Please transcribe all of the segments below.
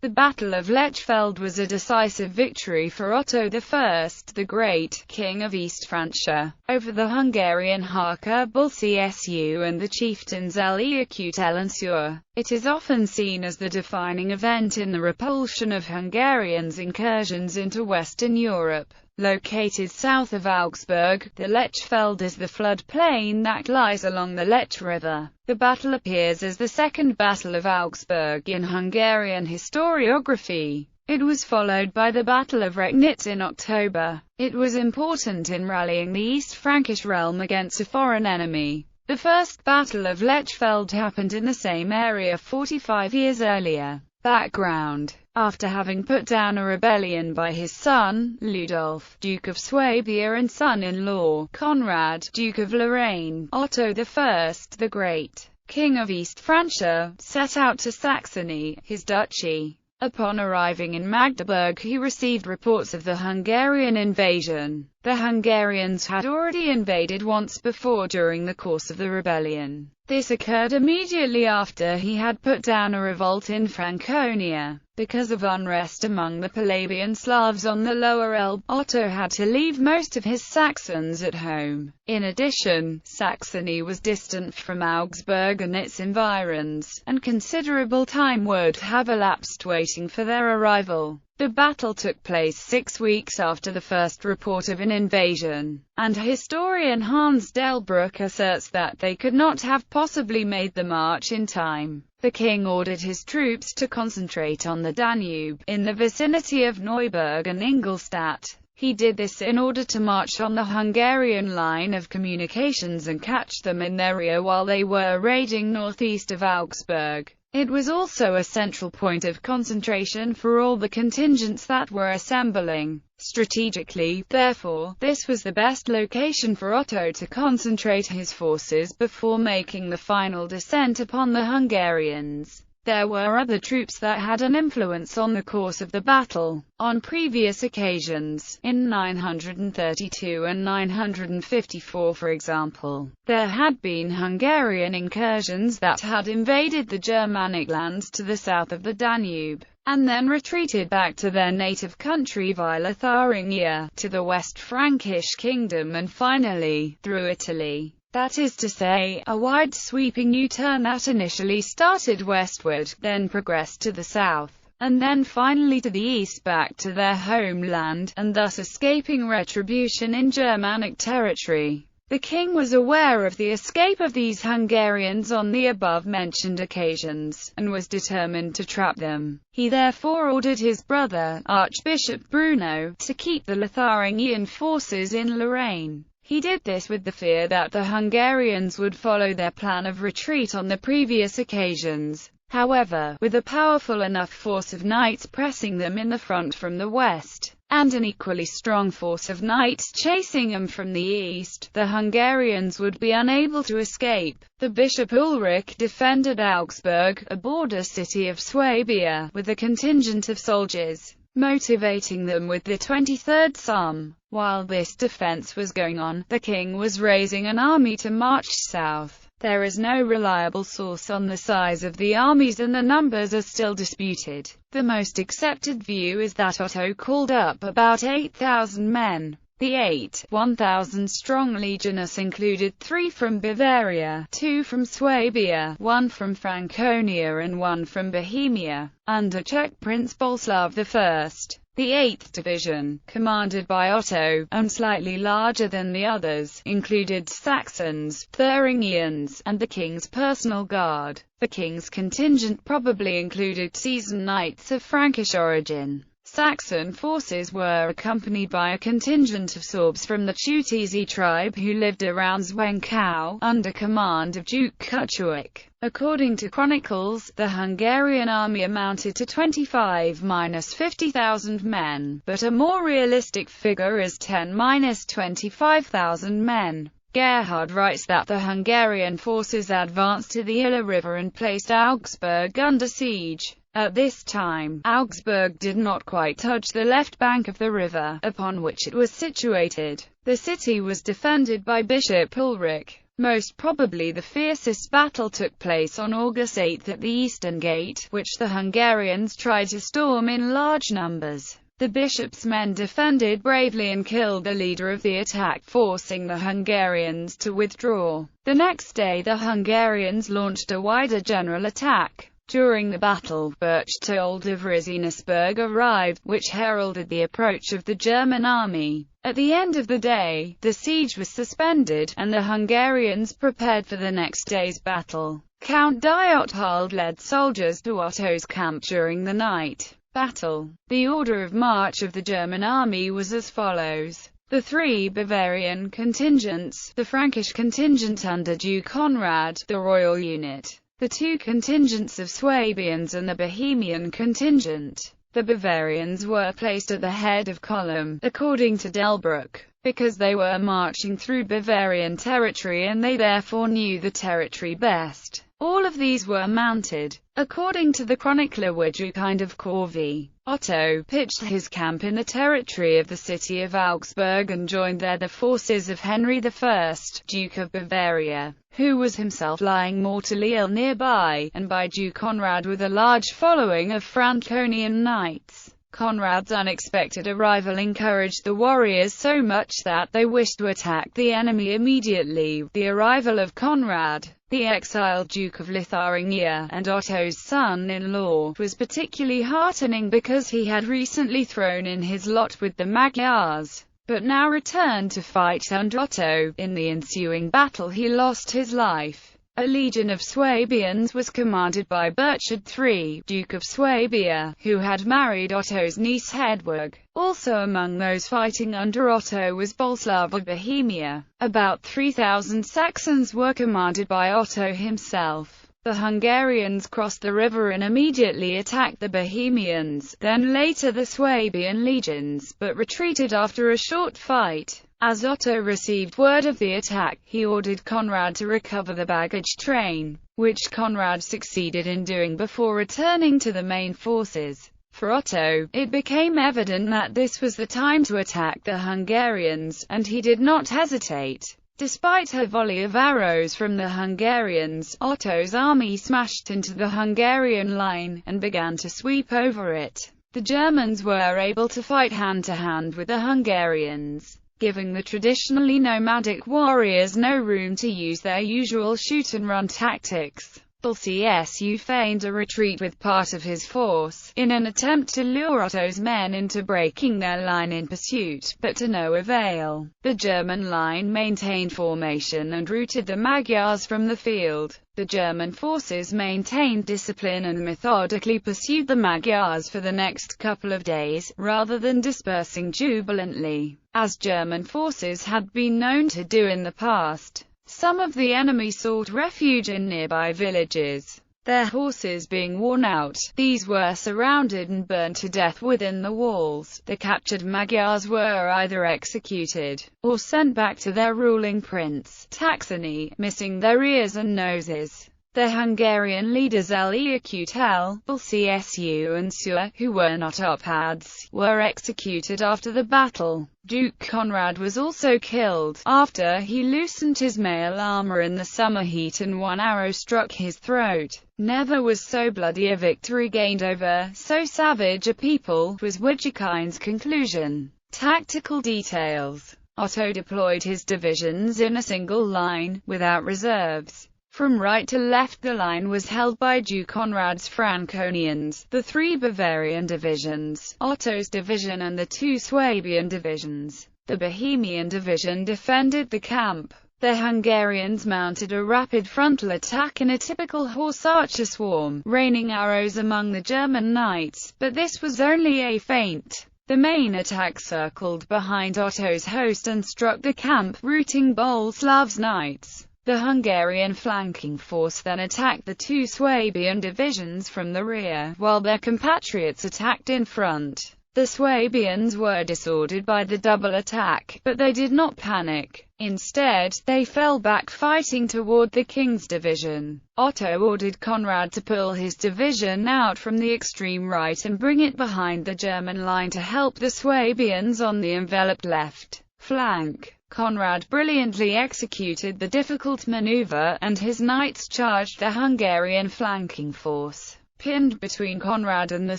The Battle of Lechfeld was a decisive victory for Otto I the Great, King of East Francia, over the Hungarian Hektor Bulcsu and the chieftains Eliakut Ellensur. It is often seen as the defining event in the repulsion of Hungarians' incursions into Western Europe. Located south of Augsburg, the Lechfeld is the floodplain that lies along the Lech River. The battle appears as the Second Battle of Augsburg in Hungarian historiography. It was followed by the Battle of Recknitz in October. It was important in rallying the East Frankish realm against a foreign enemy. The First Battle of Lechfeld happened in the same area 45 years earlier. Background: after having put down a rebellion by his son, Ludolf, Duke of Swabia, and son-in-law, Conrad, Duke of Lorraine, Otto I the Great, King of East Francia, set out to Saxony, his duchy. Upon arriving in Magdeburg, he received reports of the Hungarian invasion. The Hungarians had already invaded once before during the course of the rebellion. This occurred immediately after he had put down a revolt in Franconia. Because of unrest among the Palabian Slavs on the Lower Elbe, Otto had to leave most of his Saxons at home. In addition, Saxony was distant from Augsburg and its environs, and considerable time would have elapsed waiting for their arrival. The battle took place 6 weeks after the first report of an invasion, and historian Hans Delbruck asserts that they could not have possibly made the march in time. The king ordered his troops to concentrate on the Danube, in the vicinity of Neuburg and Ingolstadt. He did this in order to march on the Hungarian line of communications and catch them in their rear while they were raiding northeast of Augsburg. It was also a central point of concentration for all the contingents that were assembling. Strategically, therefore, this was the best location for Otto to concentrate his forces before making the final descent upon the Hungarians. There were other troops that had an influence on the course of the battle. On previous occasions, in 932 and 954 for example, there had been Hungarian incursions that had invaded the Germanic lands to the south of the Danube, and then retreated back to their native country via Lotharingia, to the West Frankish kingdom and finally, through Italy. That is to say, a wide sweeping U-turn that initially started westward, then progressed to the south, and then finally to the east back to their homeland, and thus escaping retribution in Germanic territory. The king was aware of the escape of these Hungarians on the above-mentioned occasions, and was determined to trap them. He therefore ordered his brother, Archbishop Bruno, to keep the Lotharingian forces in Lorraine. He did this with the fear that the Hungarians would follow their plan of retreat on the previous occasions. However, with a powerful enough force of knights pressing them in the front from the west, and an equally strong force of knights chasing them from the east, the Hungarians would be unable to escape. The Bishop Ulrich defended Augsburg, a border city of Swabia, with a contingent of soldiers, motivating them with the 23rd Psalm. While this defense was going on, the king was raising an army to march south. There is no reliable source on the size of the armies and the numbers are still disputed. The most accepted view is that Otto called up about 8,000 men. The 1,000-strong legiones included 3 from Bavaria, 2 from Swabia, 1 from Franconia and 1 from Bohemia, under Czech Prince Boleslav I. The 8th Division, commanded by Otto, and slightly larger than the others, included Saxons, Thuringians, and the king's personal guard. The king's contingent probably included seasoned knights of Frankish origin. Saxon forces were accompanied by a contingent of Sorbs from the Chutizi tribe who lived around Zwickau, under command of Duke Kuczewicz. According to chronicles, the Hungarian army amounted to 25–50,000 men, but a more realistic figure is 10–25,000 men. Gerhard writes that the Hungarian forces advanced to the Iller River and placed Augsburg under siege. At this time, Augsburg did not quite touch the left bank of the river, upon which it was situated. The city was defended by Bishop Ulrich. Most probably the fiercest battle took place on August 8 at the Eastern Gate, which the Hungarians tried to storm in large numbers. The bishop's men defended bravely and killed the leader of the attack, forcing the Hungarians to withdraw. The next day the Hungarians launched a wider general attack. During the battle, Berchtold of Riesinesberg arrived, which heralded the approach of the German army. At the end of the day, the siege was suspended, and the Hungarians prepared for the next day's battle. Count Diothald led soldiers to Otto's camp during the night battle. The order of march of the German army was as follows. The three Bavarian contingents, the Frankish contingent under Duke Conrad, the royal unit, the two contingents of Swabians and the Bohemian contingent. The Bavarians were placed at the head of column, according to Delbruck, because they were marching through Bavarian territory and they therefore knew the territory best. All of these were mounted. According to the chronicler Widukind of Corvey, Otto pitched his camp in the territory of the city of Augsburg and joined there the forces of Henry I, Duke of Bavaria, who was himself lying mortally ill nearby, and by Duke Conrad with a large following of Franconian knights. Conrad's unexpected arrival encouraged the warriors so much that they wished to attack the enemy immediately. The arrival of Conrad, the exiled Duke of Lithuania, and Otto's son-in-law, was particularly heartening because he had recently thrown in his lot with the Magyars, but now returned to fight under Otto. In the ensuing battle he lost his life. A legion of Swabians was commanded by Berchtold III, Duke of Swabia, who had married Otto's niece Hedwig. Also among those fighting under Otto was Boleslav of Bohemia. About 3,000 Saxons were commanded by Otto himself. The Hungarians crossed the river and immediately attacked the Bohemians, then later the Swabian legions, but retreated after a short fight. As Otto received word of the attack, he ordered Conrad to recover the baggage train, which Conrad succeeded in doing before returning to the main forces. For Otto, it became evident that this was the time to attack the Hungarians, and he did not hesitate. Despite a volley of arrows from the Hungarians, Otto's army smashed into the Hungarian line, and began to sweep over it. The Germans were able to fight hand-to-hand with the Hungarians, giving the traditionally nomadic warriors no room to use their usual shoot-and-run tactics. Bulsiu feigned a retreat with part of his force, in an attempt to lure Otto's men into breaking their line in pursuit, but to no avail. The German line maintained formation and routed the Magyars from the field. The German forces maintained discipline and methodically pursued the Magyars for the next couple of days, rather than dispersing jubilantly, as German forces had been known to do in the past. Some of the enemy sought refuge in nearby villages. Their horses being worn out, these were surrounded and burned to death within the walls. The captured Magyars were either executed, or sent back to their ruling prince, Taxony, missing their ears and noses. The Hungarian leaders Lechfeld, Bulsiu and Suhr, who were not Opads, were executed after the battle. Duke Conrad was also killed, after he loosened his mail armor in the summer heat and one arrow struck his throat. Never was so bloody a victory gained over so savage a people, was Widukind's conclusion. Tactical details. Otto deployed his divisions in a single line, without reserves. From right to left the line was held by Duke Conrad's Franconians, the three Bavarian divisions, Otto's division and the two Swabian divisions. The Bohemian division defended the camp. The Hungarians mounted a rapid frontal attack in a typical horse archer swarm, raining arrows among the German knights, but this was only a feint. The main attack circled behind Otto's host and struck the camp, routing Boleslav's knights. The Hungarian flanking force then attacked the two Swabian divisions from the rear, while their compatriots attacked in front. The Swabians were disordered by the double attack, but they did not panic. Instead, they fell back fighting toward the king's division. Otto ordered Conrad to pull his division out from the extreme right and bring it behind the German line to help the Swabians on the enveloped left flank. Conrad brilliantly executed the difficult maneuver, and his knights charged the Hungarian flanking force. Pinned between Conrad and the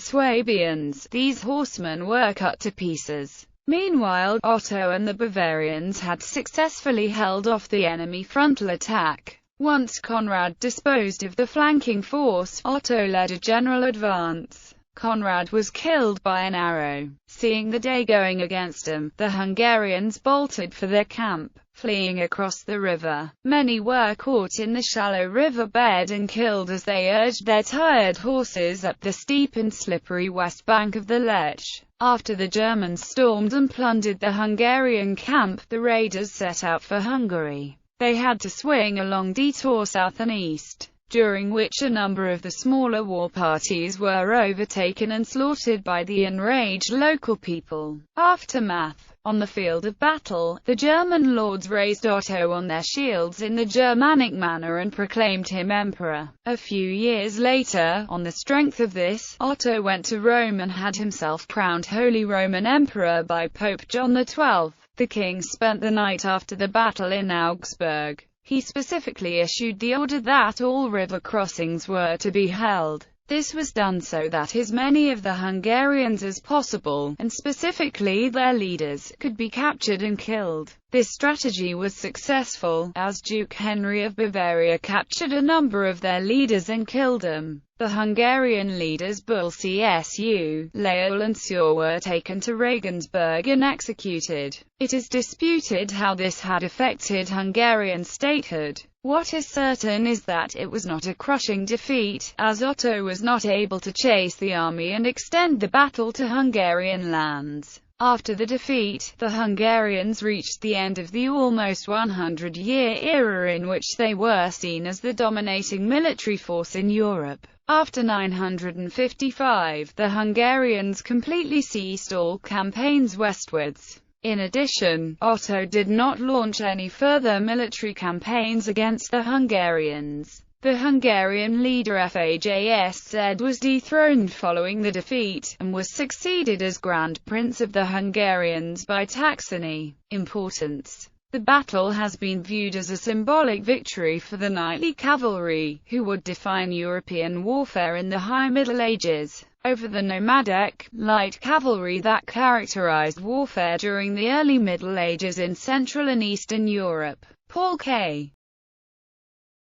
Swabians, these horsemen were cut to pieces. Meanwhile, Otto and the Bavarians had successfully held off the enemy frontal attack. Once Conrad disposed of the flanking force, Otto led a general advance. Conrad was killed by an arrow. Seeing the day going against him, the Hungarians bolted for their camp, fleeing across the river. Many were caught in the shallow river bed and killed as they urged their tired horses up the steep and slippery west bank of the Lech. After the Germans stormed and plundered the Hungarian camp, the raiders set out for Hungary. They had to swing a long detour south and east, during which a number of the smaller war parties were overtaken and slaughtered by the enraged local people. Aftermath. On the field of battle, the German lords raised Otto on their shields in the Germanic manner and proclaimed him emperor. A few years later, on the strength of this, Otto went to Rome and had himself crowned Holy Roman Emperor by Pope John XII. The king spent the night after the battle in Augsburg. He specifically issued the order that all river crossings were to be held. This was done so that as many of the Hungarians as possible, and specifically their leaders, could be captured and killed. This strategy was successful, as Duke Henry of Bavaria captured a number of their leaders and killed them. The Hungarian leaders Bulcsú, Leopold and Szőr were taken to Regensburg and executed. It is disputed how this had affected Hungarian statehood. What is certain is that it was not a crushing defeat, as Otto was not able to chase the army and extend the battle to Hungarian lands. After the defeat, the Hungarians reached the end of the almost 100-year era in which they were seen as the dominating military force in Europe. After 955, the Hungarians completely ceased all campaigns westwards. In addition, Otto did not launch any further military campaigns against the Hungarians. The Hungarian leader Fajsz was dethroned following the defeat, and was succeeded as Grand Prince of the Hungarians by Taxany. Importance. The battle has been viewed as a symbolic victory for the knightly cavalry, who would define European warfare in the High Middle Ages, over the nomadic, light cavalry that characterized warfare during the early Middle Ages in Central and Eastern Europe. Paul K.